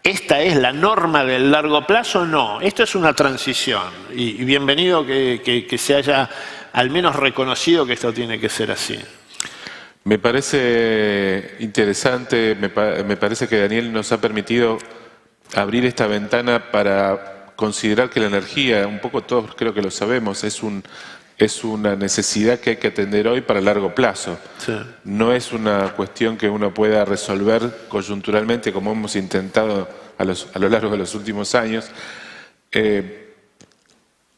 ¿esta es la norma del largo plazo? No, esto es una transición y bienvenido que se haya al menos reconocido que esto tiene que ser así. Me parece interesante, me parece que Daniel nos ha permitido abrir esta ventana para considerar que la energía, un poco todos creo que lo sabemos, es una necesidad que hay que atender hoy para largo plazo. Sí. No es una cuestión que uno pueda resolver coyunturalmente como hemos intentado a lo largo de los últimos años.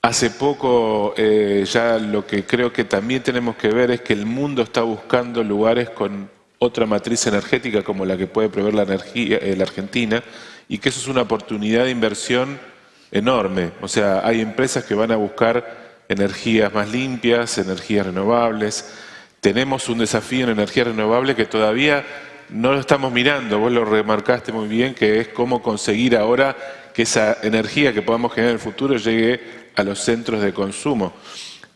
Hace poco ya lo que creo que también tenemos que ver es que el mundo está buscando lugares con otra matriz energética como la que puede proveer la Argentina, y que eso es una oportunidad de inversión enorme. O sea, hay empresas que van a buscar energías más limpias, energías renovables. Tenemos un desafío en energía renovable que todavía no lo estamos mirando. Vos lo remarcaste muy bien, que es cómo conseguir ahora que esa energía que podamos generar en el futuro llegue a los centros de consumo.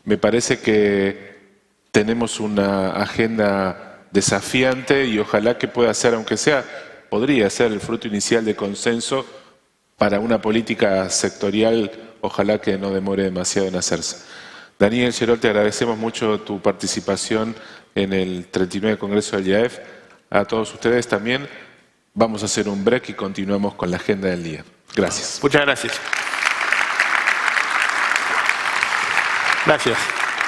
Me parece que tenemos una agenda desafiante y ojalá que pueda ser, aunque sea, podría ser el fruto inicial de consenso para una política sectorial, ojalá que no demore demasiado en hacerse. Daniel Gerol, te agradecemos mucho tu participación en el 39 Congreso del IAEF. A todos ustedes también. Vamos a hacer un break y continuamos con la agenda del día. Gracias. Muchas gracias. Gracias.